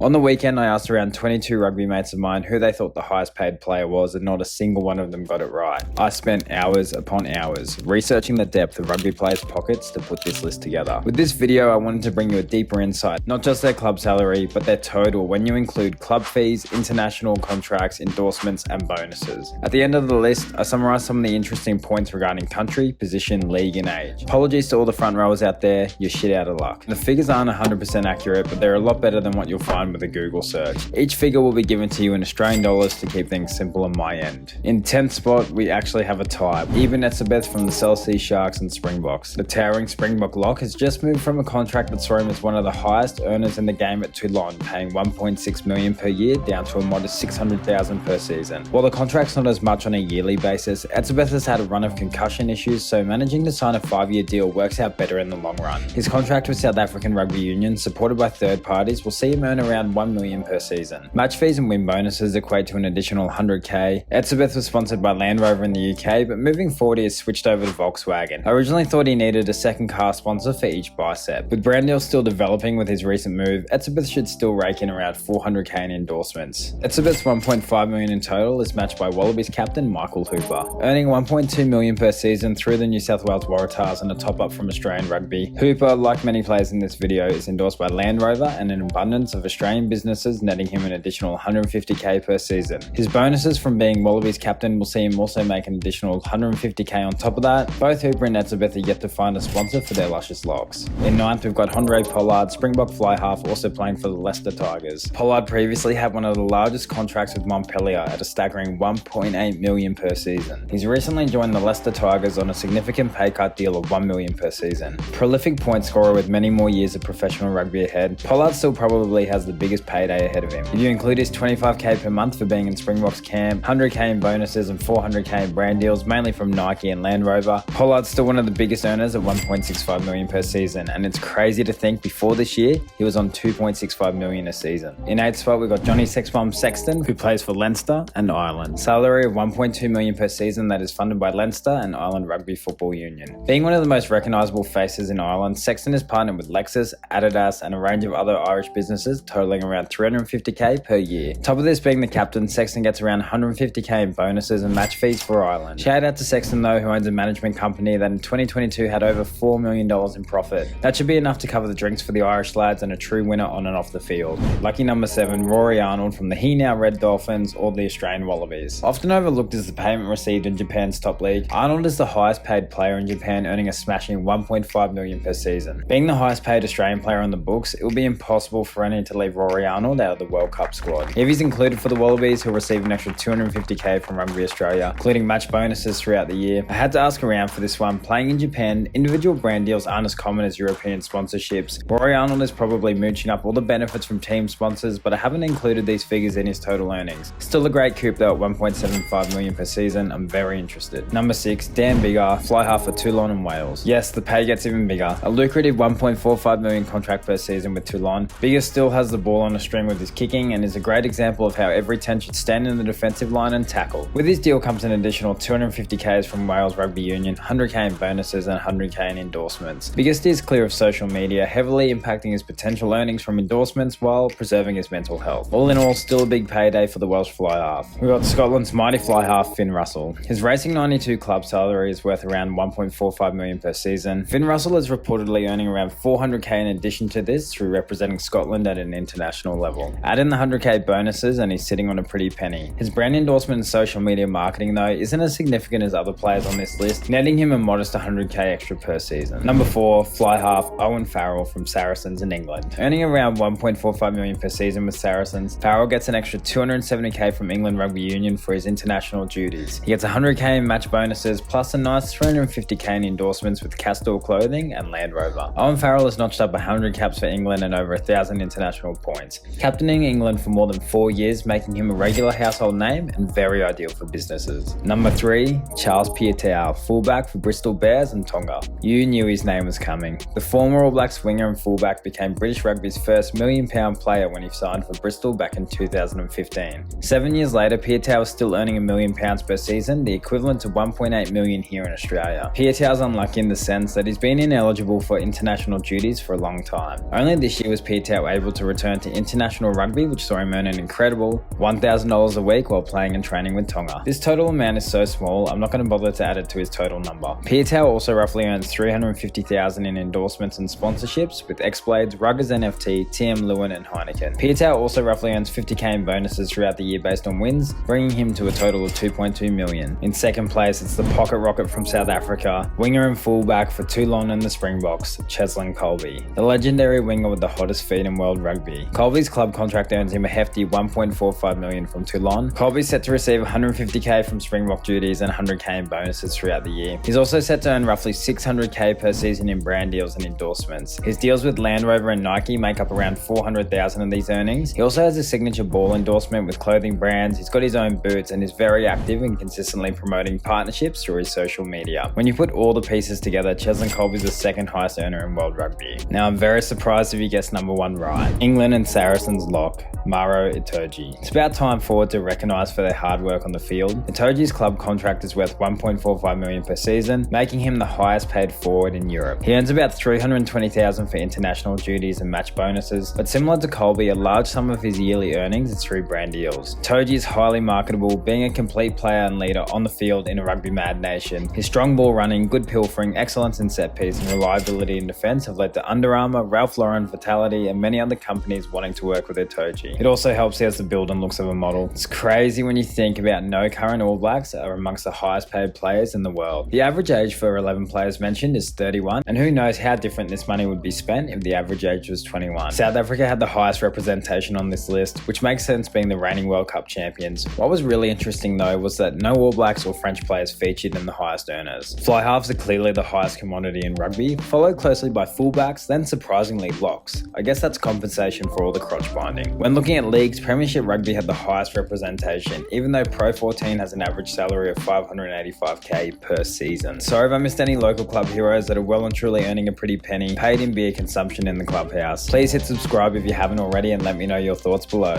On the weekend, I asked around 22 rugby mates of mine who they thought the highest paid player was, and not a single one of them got it right. I spent hours upon hours researching the depth of rugby players' pockets to put this list together. With this video, I wanted to bring you a deeper insight, not just their club salary, but their total when you include club fees, international contracts, endorsements, and bonuses. At the end of the list, I summarised some of the interesting points regarding country, position, league, and age. Apologies to all the front rowers out there, you're shit out of luck. The figures aren't 100% accurate, but they're a lot better than what you'll find with a Google search. Each figure will be given to you in Australian dollars to keep things simple on my end. In 10th spot, we actually have a tie. Even Etzebeth from the South Sea Sharks and Springboks. The towering Springbok lock has just moved from a contract that saw him as one of the highest earners in the game at Toulon, paying $1.6 million per year down to a modest $600,000 per season. While the contract's not as much on a yearly basis, Etzebeth has had a run of concussion issues, so managing to sign a 5-year deal works out better in the long run. His contract with South African Rugby Union, supported by third parties, will see him earn around $1 million per season. Match fees and win bonuses equate to an additional $100K. Etzebeth was sponsored by Land Rover in the UK, but moving forward he has switched over to Volkswagen. I originally thought he needed a second car sponsor for each bicep. With brand deals still developing with his recent move, Etzebeth should still rake in around $400K in endorsements. Etzebeth's $1.5 million in total is matched by Wallabies captain Michael Hooper, earning $1.2 million per season through the New South Wales Waratahs and a top-up from Australian Rugby. Hooper, like many players in this video, is endorsed by Land Rover and an abundance of Australian businesses, netting him an additional $150K per season. His bonuses from being Wallabies captain will see him also make an additional $150K on top of that. Both Hooper and Etzebeth are yet to find a sponsor for their luscious locks. In 9th, we've got Handre Pollard, Springbok fly half, also playing for the Leicester Tigers. Pollard previously had one of the largest contracts with Montpellier at a staggering $1.8 million per season. He's recently joined the Leicester Tigers on a significant pay cut deal of $1 million per season. Prolific point scorer with many more years of professional rugby ahead, Pollard still probably has the biggest payday ahead of him. If you include his $25K per month for being in Springboks camp, $100K in bonuses and $400K in brand deals, mainly from Nike and Land Rover, Pollard's still one of the biggest earners at $1.65 million per season, and it's crazy to think before this year, he was on $2.65 million a season. In 8th spot, we've got Johnny Sexbomb Sexton, who plays for Leinster and Ireland. Salary of $1.2 million per season that is funded by Leinster and Ireland Rugby Football Union. Being one of the most recognisable faces in Ireland, Sexton is partnered with Lexus, Adidas, and a range of other Irish businesses, totaling around $350K per year. Top of this being the captain, Sexton gets around $150K in bonuses and match fees for Ireland. Shout out to Sexton though, who owns a management company that in 2022 had over $4 million in profit. That should be enough to cover the drinks for the Irish lads and a true winner on and off the field. Lucky number 7, Rory Arnold from the He Now Red Dolphins or the Australian Wallabies. Often overlooked as the payment received in Japan's top league, Arnold is the highest paid player in Japan, earning a smashing $1.5 million per season. Being the highest paid Australian player on the books, it will be impossible for any to leave Rory Arnold out of the World Cup squad. If he's included for the Wallabies, he'll receive an extra $250K from Rugby Australia, including match bonuses throughout the year. I had to ask around for this one. Playing in Japan, individual brand deals aren't as common as European sponsorships. Rory Arnold is probably mooching up all the benefits from team sponsors, but I haven't included these figures in his total earnings. Still a great coup though at $1.75 million per season. I'm very interested. Number 6, Dan Biggar, fly half for Toulon and Wales. Yes, the pay gets even bigger. A lucrative $1.45 million contract per season with Toulon. Biggar still has the ball on a string with his kicking and is a great example of how every 10 should stand in the defensive line and tackle. With his deal comes an additional $250K from Wales Rugby Union, $100K in bonuses and $100K in endorsements. Biggar steers clear of social media, heavily impacting his potential earnings from endorsements while preserving his mental health. All in all, still a big payday for the Welsh fly half. We've got Scotland's mighty fly half Finn Russell. His Racing 92 club salary is worth around $1.45 million per season. Finn Russell is reportedly earning around $400K in addition to this through representing Scotland at an international level. Add in the $100K bonuses and he's sitting on a pretty penny. His brand endorsement and social media marketing though isn't as significant as other players on this list, netting him a modest $100K extra per season. Number 4, fly half Owen Farrell from Saracens in England. Earning around $1.45 million per season with Saracens, Farrell gets an extra $270K from England Rugby Union for his international duties. He gets $100K in match bonuses plus a nice $350K in endorsements with Castile Clothing and Land Rover. Owen Farrell has notched up 100 caps for England and over 1,000 international points, captaining England for more than 4 years, making him a regular household name and very ideal for businesses. Number 3, Charles Piutau, fullback for Bristol Bears and Tonga. You knew his name was coming. The former All Blacks winger and fullback became British Rugby's first £1 million player when he signed for Bristol back in 2015. 7 years later, Piutau is still earning £1 million per season, the equivalent to $1.8 million here in Australia. Piutau's unlucky in the sense that he's been ineligible for international duties for a long time. Only this year was Piutau able to return turned to international rugby, which saw him earn an incredible $1,000 a week while playing and training with Tonga. This total amount is so small, I'm not going to bother to add it to his total number. Piutau also roughly earns $350,000 in endorsements and sponsorships with X-Blades, Ruggers NFT, TM Lewin and Heineken. Piutau also roughly earns $50,000 in bonuses throughout the year based on wins, bringing him to a total of $2.2 million. In second place, it's the pocket rocket from South Africa, winger and fullback for Toulon and the Springboks, Cheslin Colby. The legendary winger with the hottest feet in world rugby. Colby's club contract earns him a hefty $1.45 million from Toulon. Colby's set to receive $150,000 from Springbok duties and $100,000 in bonuses throughout the year. He's also set to earn roughly $600,000 per season in brand deals and endorsements. His deals with Land Rover and Nike make up around $400,000 of these earnings. He also has a signature ball endorsement with clothing brands, he's got his own boots and is very active in consistently promoting partnerships through his social media. When you put all the pieces together, Cheslin Colby is the second highest earner in world rugby. Now I'm very surprised if he gets number one right. England and Saracens lock, Maro Itoje. It's about time forward to recognise for their hard work on the field. Itoje's club contract is worth $1.45 million per season, making him the highest paid forward in Europe. He earns about $320,000 for international duties and match bonuses, but similar to Colby, a large sum of his yearly earnings is through brand deals. Itoje is highly marketable, being a complete player and leader on the field in a rugby mad nation. His strong ball running, good pilfering, excellence in set piece and reliability in defence have led to Under Armour, Ralph Lauren, Vitality and many other companies wanting to work with Itoje. It also helps he has the build and looks of a model. It's crazy when you think about no current All Blacks are amongst the highest paid players in the world. The average age for 11 players mentioned is 31, and who knows how different this money would be spent if the average age was 21. South Africa had the highest representation on this list, which makes sense being the reigning World Cup champions. What was really interesting though was that no All Blacks or French players featured in the highest earners. Fly halves are clearly the highest commodity in rugby, followed closely by fullbacks, then surprisingly locks. I guess that's compensation for all the crotch binding. When looking at leagues, Premiership Rugby had the highest representation, even though Pro 14 has an average salary of $585,000 per season. Sorry if I missed any local club heroes that are well and truly earning a pretty penny, paid in beer consumption in the clubhouse. Please hit subscribe if you haven't already and let me know your thoughts below.